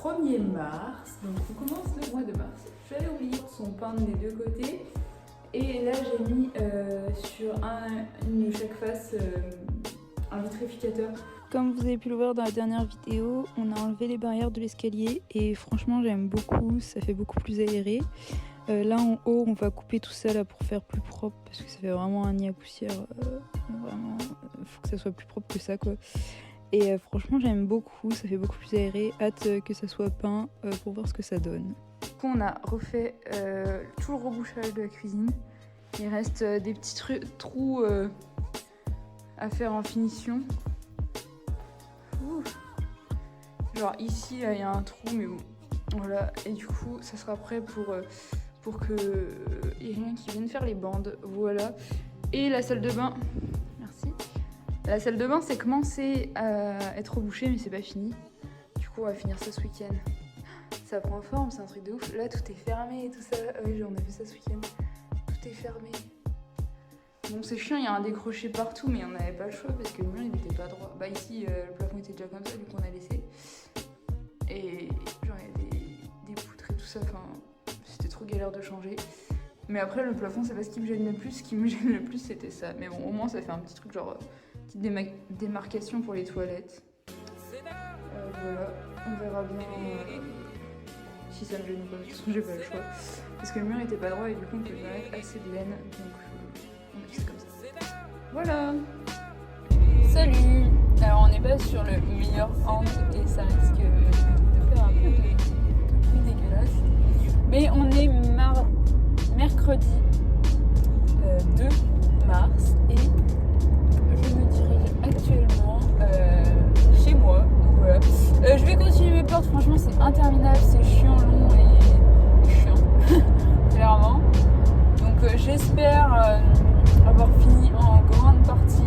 mardi 1er mars, donc on commence le mois de mars. J'avais oublié son peindre des deux côtés et là j'ai mis sur chaque face un vitrificateur. Comme vous avez pu le voir dans la dernière vidéo, on a enlevé les barrières de l'escalier et franchement j'aime beaucoup, ça fait beaucoup plus aéré. Là en haut on va couper tout ça là pour faire plus propre parce que ça fait vraiment un nid à poussière, vraiment faut que ça soit plus propre que ça quoi. Et franchement j'aime beaucoup, ça fait beaucoup plus aéré, hâte que ça soit peint pour voir ce que ça donne. Du coup on a refait tout le rebouchage de la cuisine, il reste des petits trous à faire en finition. Ouh. Genre ici il y a un trou mais bon voilà, et du coup ça sera prêt pour que y ait rien qui vienne faire les bandes, voilà. Et la salle de bain, merci. La salle de bain c'est commencé à être rebouché mais c'est pas fini. Du coup on va finir ça ce week-end. Ça prend forme, c'est un truc de ouf. Là tout est fermé et tout ça. Oui on a vu ça ce week-end. Tout est fermé. Bon c'est chiant, il y a un décroché partout mais on n'avait pas le choix parce que le mur il était pas droit. Bah ici le plafond était déjà comme ça du coup on a laissé. Et genre il y a des poutres et tout ça, enfin c'était trop galère de changer. Mais après le plafond c'est pas ce qui me gêne le plus, ce qui me gêne le plus c'était ça. Mais bon au moins ça fait un petit truc genre petite démarcation pour les toilettes. Voilà, on verra bien si ça me gêne ou pas, de toute façon j'ai pas le choix. Parce que le mur était pas droit et du coup on peut pas mettre assez de laine, donc on a fait ça comme ça. Voilà. Salut. Alors on n'est pas sur le meilleur angle et ça risque de faire un peu de bruit dégueulasse. Mais on est mercredi 2 mars et je me dirige actuellement chez moi. Donc voilà. Je vais continuer mes portes, franchement c'est interminable, c'est chiant, long et chiant, clairement. Donc j'espère avoir fini en grande partie.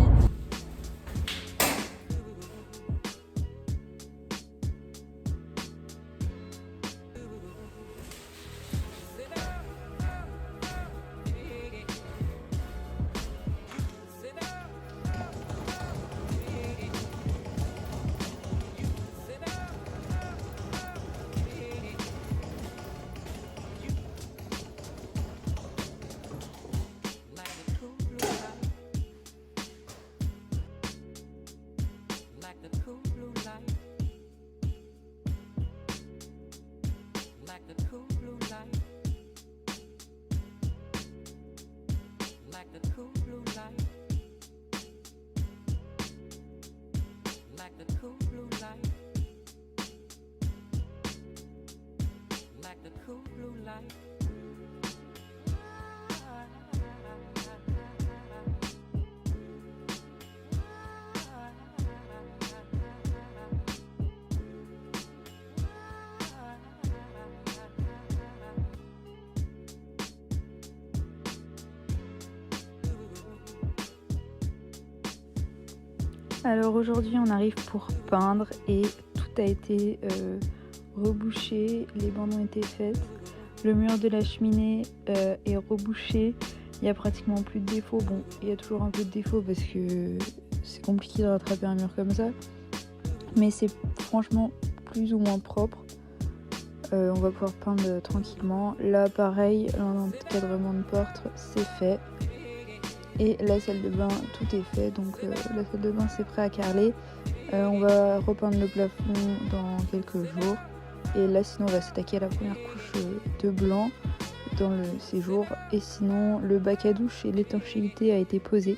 Alors aujourd'hui on arrive pour peindre et tout a été rebouché, les bandes ont été faites, le mur de la cheminée est rebouché, il y a pratiquement plus de défauts. Bon, il y a toujours un peu de défauts parce que c'est compliqué de rattraper un mur comme ça, mais c'est franchement plus ou moins propre. On va pouvoir peindre tranquillement. Là pareil, l'encadrement de porte c'est fait. Et la salle de bain, tout est fait, donc la salle de bain c'est prêt à carreler. On va repeindre le plafond dans quelques jours. Et là sinon on va s'attaquer à la première couche de blanc dans le séjour. Et sinon le bac à douche et l'étanchéité a été posé.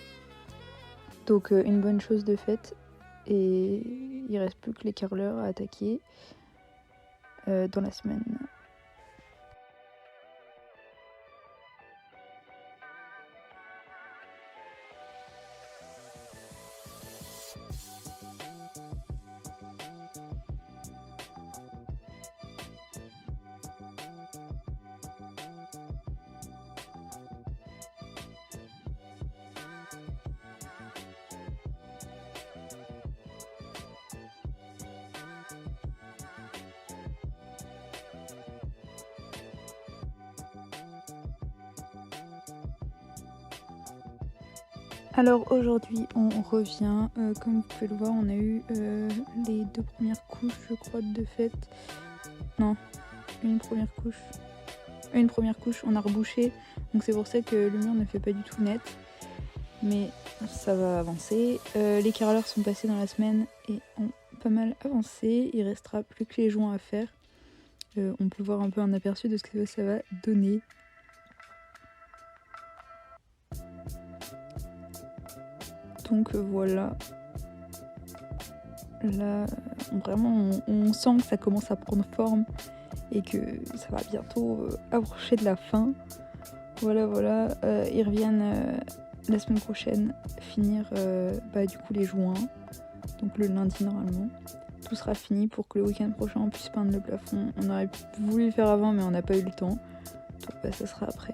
Donc une bonne chose de faite. Et il reste plus que les carreleurs à attaquer dans la semaine. Alors aujourd'hui on revient, comme vous pouvez le voir on a eu les 2 premières couches je crois de fait. Non, une première couche on a rebouché, donc c'est pour ça que le mur ne fait pas du tout net. Mais ça va avancer. Les carreleurs sont passés dans la semaine et ont pas mal avancé. Il restera plus que les joints à faire. On peut voir un peu un aperçu de ce que ça va donner. Donc voilà. Là, vraiment, on sent que ça commence à prendre forme et que ça va bientôt approcher de la fin. Voilà. Ils reviennent la semaine prochaine finir du coup les joints. Donc le lundi normalement. Tout sera fini pour que le week-end prochain on puisse peindre le plafond. On aurait voulu le faire avant mais on n'a pas eu le temps. Donc ça sera après.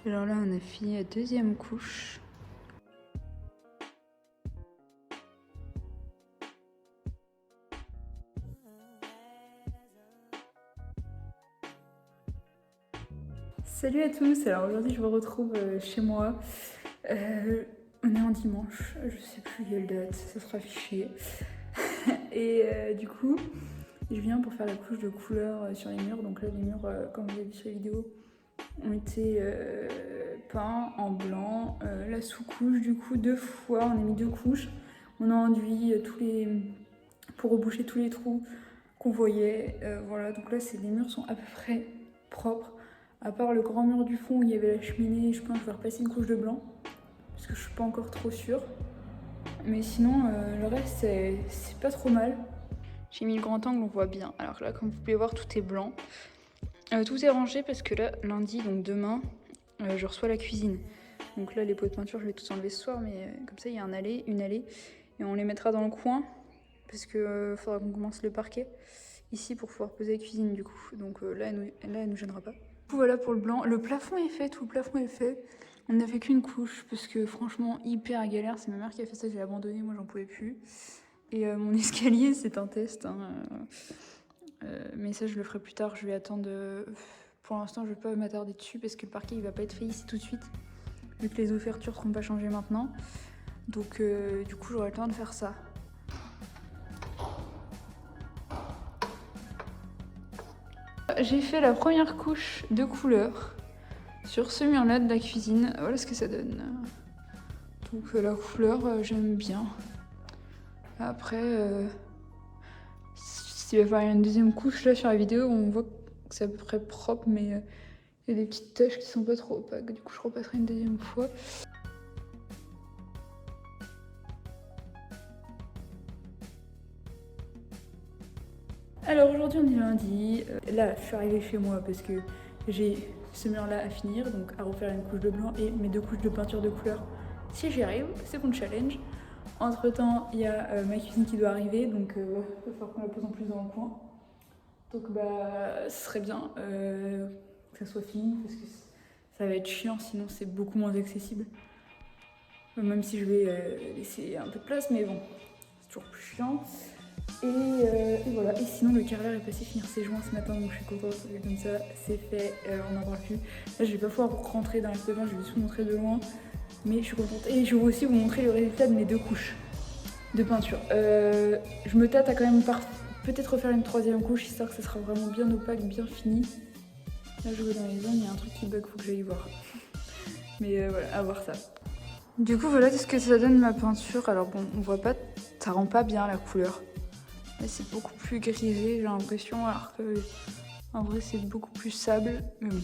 Alors là on a fini la deuxième couche. Salut à tous, alors aujourd'hui je vous retrouve chez moi. On est en dimanche, je sais plus quelle date, ça sera affiché. Et du coup, je viens pour faire la couche de couleur sur les murs. Donc là les murs, comme vous avez vu sur la vidéo, ont été peints en blanc. La sous-couche du coup 2 fois, on a mis 2 couches. On a enduit pour reboucher tous les trous qu'on voyait. Voilà, donc là les murs sont à peu près propres. À part le grand mur du fond où il y avait la cheminée, je pense que je vais repasser une couche de blanc. Parce que je suis pas encore trop sûre. Mais sinon, le reste c'est pas trop mal. J'ai mis le grand angle, on voit bien. Alors là, comme vous pouvez voir, tout est blanc. Tout est rangé parce que là, lundi, donc demain, je reçois la cuisine. Donc là, les pots de peinture, je vais tout enlever ce soir, mais comme ça, il y a une allée, et on les mettra dans le coin parce que faudra qu'on commence le parquet ici pour pouvoir poser la cuisine du coup. Donc là, elle nous gênera pas. Du coup, voilà pour le blanc. Le plafond est fait, tout le plafond est fait. On n'a fait qu'une couche parce que franchement, hyper galère. C'est ma mère qui a fait ça, j'ai abandonné, moi j'en pouvais plus. Et mon escalier, c'est un test. Hein. Mais ça, je le ferai plus tard. Je vais attendre. Pour l'instant, je vais pas m'attarder dessus parce que le parquet il va pas être fait ici tout de suite. Vu que les ouvertures seront pas changées maintenant. Donc, du coup, j'aurai le temps de faire ça. J'ai fait la première couche de couleur sur ce mur-là de la cuisine. Voilà ce que ça donne. Donc, la couleur, j'aime bien. Après. S'il va falloir une deuxième couche là sur la vidéo, on voit que c'est à peu près propre, mais il y a des petites taches qui sont pas trop opaques. Du coup, je repasserai une deuxième fois. Alors aujourd'hui, on est lundi. Là, je suis arrivée chez moi parce que j'ai ce mur-là à finir, donc à refaire une couche de blanc et mes 2 couches de peinture de couleur. Si j'y arrive, c'est mon challenge. Entre temps, il y a ma cuisine qui doit arriver, donc il va falloir qu'on la pose en plus dans le coin. Donc ce serait bien que ça soit fini parce que ça va être chiant, sinon c'est beaucoup moins accessible. Même si je vais laisser un peu de place, mais bon, c'est toujours plus chiant. Et voilà, et sinon le carreleur est passé finir ses joints ce matin, donc je suis contente, comme ça c'est fait, on n'en parle plus. Là je vais pas pouvoir rentrer dans le bain, je vais juste vous montrer de loin. Mais je suis contente. Et je vais aussi vous montrer le résultat de mes 2 couches de peinture. Je me tâte à quand même peut-être refaire une 3e couche, histoire que ça sera vraiment bien opaque, bien fini. Là je vais dans les zones, il y a un truc qui bug, faut que j'aille voir. Mais voilà, à voir ça. Du coup voilà ce que ça donne ma peinture. Alors bon, on voit pas, ça rend pas bien la couleur. Là c'est beaucoup plus grisé, j'ai l'impression, alors que en vrai c'est beaucoup plus sable. Mais bon.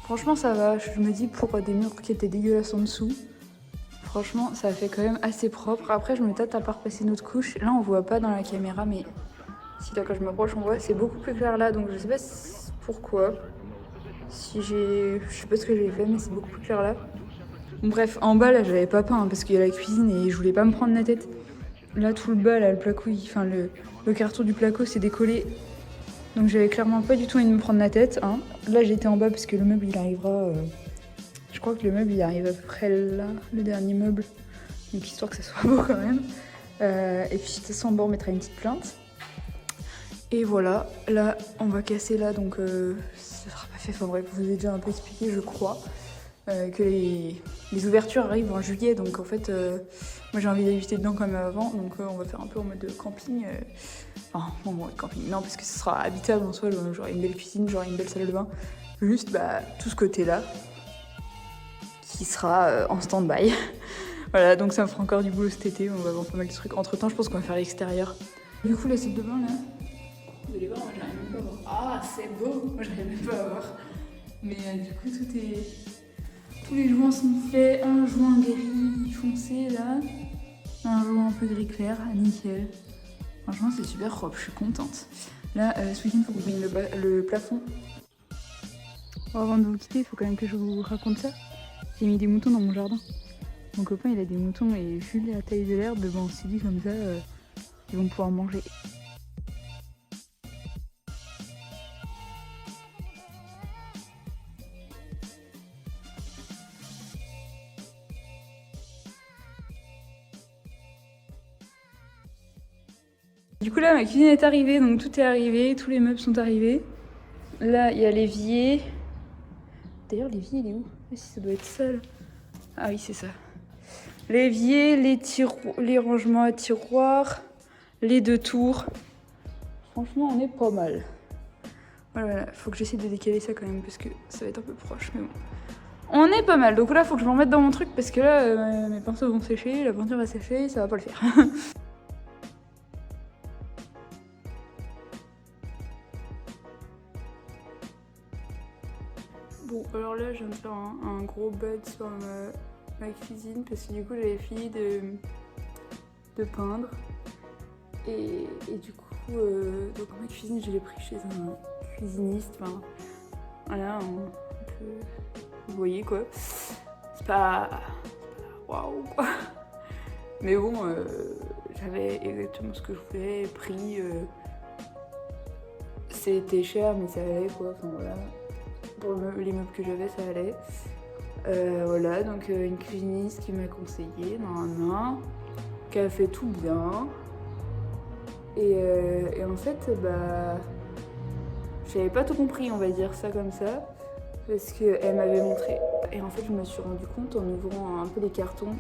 Franchement ça va, je me dis pour des murs qui étaient dégueulasses en dessous, franchement ça fait quand même assez propre. Après je me tâte à pas repasser une autre couche, là on voit pas dans la caméra mais Si là quand je m'approche on voit c'est beaucoup plus clair là, donc je sais pas pourquoi. Si j'ai... Je sais pas ce que j'ai fait mais c'est beaucoup plus clair là. Bon, bref, en bas là j'avais pas peint parce qu'il y a la cuisine et je voulais pas me prendre la tête. Là tout le bas là, le placo, enfin le carton du placo s'est décollé. Donc j'avais clairement pas du tout envie de me prendre la tête. Hein. Là j'étais en bas parce que le meuble il arrivera... Je crois que le meuble il arrive à peu près là, le dernier meuble. Donc histoire que ça soit beau quand même. Et puis de toute façon en bas on mettra une petite plainte. Et voilà, là on va casser là donc ça sera pas fait. Enfin bref, je vous ai déjà un peu expliqué je crois. Que les ouvertures arrivent en juillet, donc en fait moi j'ai envie d'habiter dedans comme avant, donc on va faire un peu en mode camping. Enfin, en mode camping, non parce que ce sera habitable en soi, j'aurai une belle cuisine, j'aurai une belle salle de bain. Juste tout ce côté-là qui sera en stand-by. Voilà, donc ça me fera encore du boulot cet été, on va voir pas mal de trucs. Entre temps je pense qu'on va faire l'extérieur. Du coup la salle de bain là, vous allez voir, moi j'arrive même pas à voir. Ah c'est beau, moi j'arrive même pas à voir. Mais du coup tout est... Tous les joints sont faits, un joint gris foncé là, un joint un peu gris clair, nickel. Franchement c'est super propre, je suis contente. Là ce week-end il faut qu'on peigne le plafond. Bon, avant de vous quitter, il faut quand même que je vous raconte ça. J'ai mis des moutons dans mon jardin. Mon copain il a des moutons et vu la taille de l'herbe, on s'est dit comme ça, ils vont pouvoir manger. Du coup là ma cuisine est arrivée, donc tout est arrivé, tous les meubles sont arrivés. Là il y a l'évier. D'ailleurs l'évier il est où? Ah si ça doit être ça là. Ah oui c'est ça. L'évier, les rangements à tiroirs, les 2 tours. Franchement on est pas mal. Voilà, faut que j'essaie de décaler ça quand même parce que ça va être un peu proche mais bon. On est pas mal, donc là faut que je me remette dans mon truc parce que là mes pinceaux vont sécher, la peinture va sécher, ça va pas le faire. Bon, alors là, je viens de faire un gros bud sur ma cuisine parce que du coup, j'avais fini de peindre. Et du coup, donc ma cuisine, je l'ai pris chez un cuisiniste. Enfin, voilà, vous voyez quoi. C'est pas waouh quoi. Mais bon, j'avais exactement ce que je voulais, prix. C'était cher, mais ça allait quoi. Enfin voilà. Pour les meubles que j'avais, ça allait. Voilà, donc une cuisiniste qui m'a conseillé, qui a fait tout bien. Et en fait, j'avais pas tout compris, on va dire ça comme ça, parce qu'elle m'avait montré. Et en fait, je me suis rendu compte en ouvrant un peu les cartons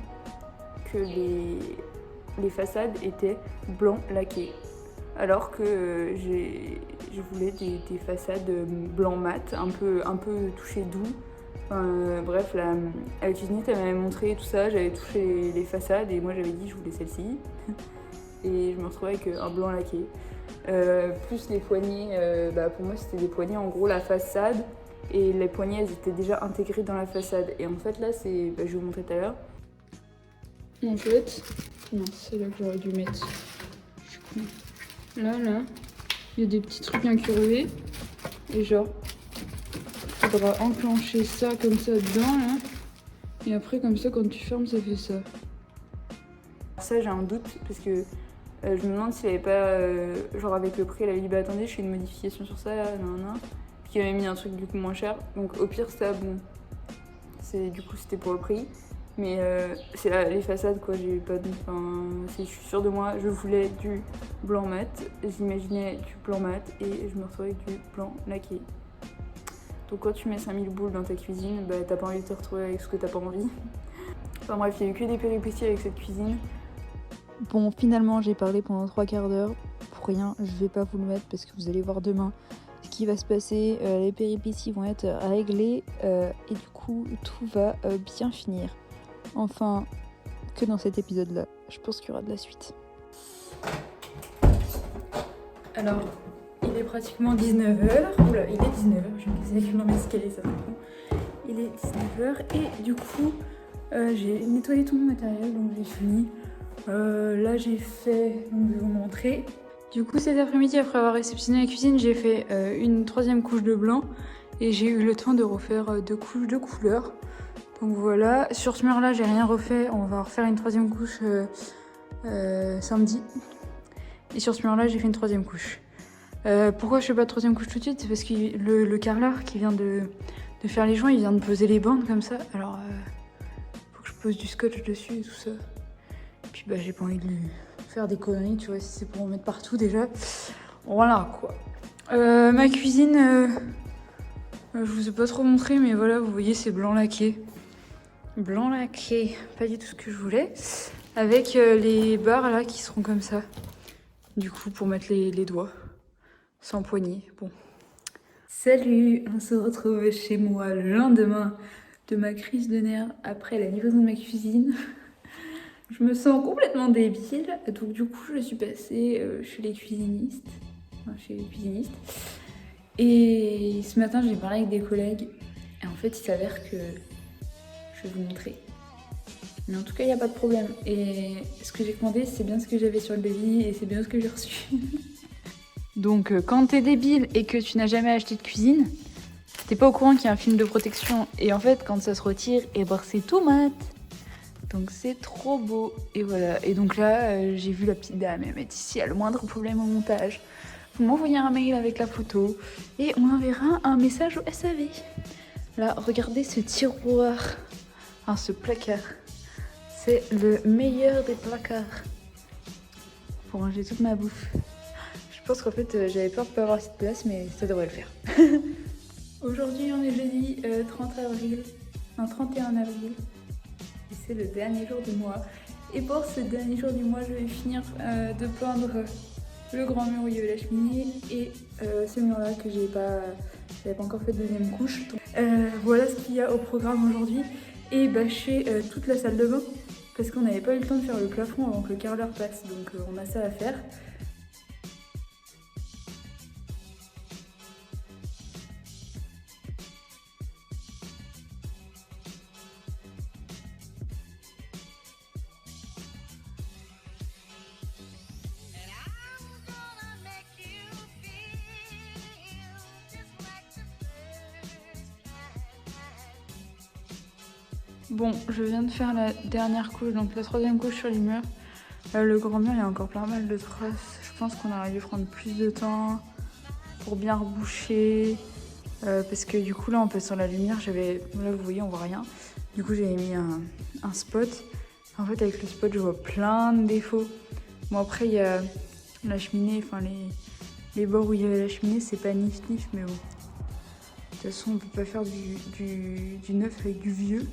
que les façades étaient blanc laqué. Alors que je voulais des façades blanc mat, un peu touché doux. Bref, la cuisiniste elle m'avait montré tout ça, j'avais touché les façades et moi j'avais dit je voulais celle-ci. Et je me retrouvais avec un blanc laqué. Plus les poignées, pour moi c'était des poignées, en gros la façade et les poignées elles étaient déjà intégrées dans la façade. Et en fait là c'est, je vais vous montrer tout à l'heure. En fait, non c'est là que j'aurais dû mettre. Je suis con. Là, il y a des petits trucs incurvés. Et genre, il faudra enclencher ça comme ça dedans, là. Et après, comme ça, quand tu fermes, ça fait ça. Ça, j'ai un doute, parce que je me demande s'il avait pas, genre avec le prix, elle avait dit, bah attendez, je fais une modification sur ça, là, Puis il avait mis un truc du coup moins cher. Donc au pire, ça, bon, du coup, c'était pour le prix. Mais c'est les façades quoi, j'ai pas de... je suis sûre de moi, je voulais du blanc mat, j'imaginais du blanc mat et je me retrouvais avec du blanc laqué. Donc quand tu mets 5000 boules dans ta cuisine, t'as pas envie de te retrouver avec ce que t'as pas envie. Enfin bref, il y a eu que des péripéties avec cette cuisine. Bon, finalement j'ai parlé pendant 3/4 d'heure, pour rien, je vais pas vous le mettre parce que vous allez voir demain ce qui va se passer, les péripéties vont être réglées et du coup tout va bien finir. Enfin, que dans cet épisode-là. Je pense qu'il y aura de la suite. Alors, il est pratiquement 19h. Oula, il est 19h. Je me disais que dans l'escalier, ça fait bon. Il est 19h et du coup, j'ai nettoyé tout mon matériel, donc j'ai fini. Là, j'ai fait, donc je vais vous montrer. Du coup, cet après-midi, après avoir réceptionné la cuisine, j'ai fait une troisième couche de blanc et j'ai eu le temps de refaire 2 couches de couleur. Donc voilà, sur ce mur-là, j'ai rien refait. On va refaire une troisième couche samedi. Et sur ce mur-là, j'ai fait une troisième couche. Pourquoi je fais pas de troisième couche tout de suite? C'est parce que le carreleur qui vient de faire les joints, il vient de poser les bandes comme ça. Alors, faut que je pose du scotch dessus et tout ça. Et puis bah, j'ai pas envie de lui faire des conneries, tu vois, si c'est pour en mettre partout déjà. Voilà quoi. Ma cuisine, je vous ai pas trop montré, mais voilà, vous voyez, c'est blanc laqué. Blanc laqué, pas du tout ce que je voulais. Avec les barres là qui seront comme ça. Du coup, pour mettre les doigts. Sans poignée, bon. Salut, on se retrouve chez moi le lendemain de ma crise de nerfs après la livraison de ma cuisine. Je me sens complètement débile, donc du coup je suis passée chez les cuisinistes. Enfin, chez les cuisinistes. Et ce matin j'ai parlé avec des collègues. Et en fait il s'avère que je vais vous montrer. Mais en tout cas il n'y a pas de problème. Et ce que j'ai commandé c'est bien ce que j'avais sur le devis et c'est bien ce que j'ai reçu. Donc quand t'es débile et que tu n'as jamais acheté de cuisine, t'es pas au courant qu'il y a un film de protection. Et en fait quand ça se retire, et ben c'est tout mat. Donc c'est trop beau. Et voilà. Et donc là, j'ai vu la petite dame. Elle m'a dit s'il y a le moindre problème au montage, vous m'envoyez un mail avec la photo et on enverra un message au SAV. Là, regardez ce tiroir. Enfin, ce placard. C'est le meilleur des placards. Pour ranger toute ma bouffe. Je pense qu'en fait, j'avais peur de pas avoir assez de place, mais ça devrait le faire. Aujourd'hui, on est jeudi 30 avril. Non, 31 avril. Et c'est le dernier jour du mois. Et pour ce dernier jour du mois, je vais finir de peindre le grand mur où il y avait la cheminée et ce mur-là que j'avais pas encore fait de deuxième couche. Donc, voilà ce qu'il y a au programme aujourd'hui. Et bâcher toute la salle de bain parce qu'on n'avait pas eu le temps de faire le plafond avant que le carreleur passe. Donc on a ça à faire. Bon, je viens de faire la dernière couche, donc la troisième couche sur les murs. Le grand mur, il y a encore pas mal de traces. Je pense qu'on aurait dû prendre plus de temps pour bien reboucher. Parce que du coup, là, on passe sur la lumière. Là, vous voyez, on voit rien. Du coup, j'avais mis un spot. En fait, avec le spot, je vois plein de défauts. Bon, après, il y a la cheminée, enfin, les bords où il y avait la cheminée, c'est pas nif-nif, mais bon. De toute façon, on peut pas faire du neuf avec du vieux.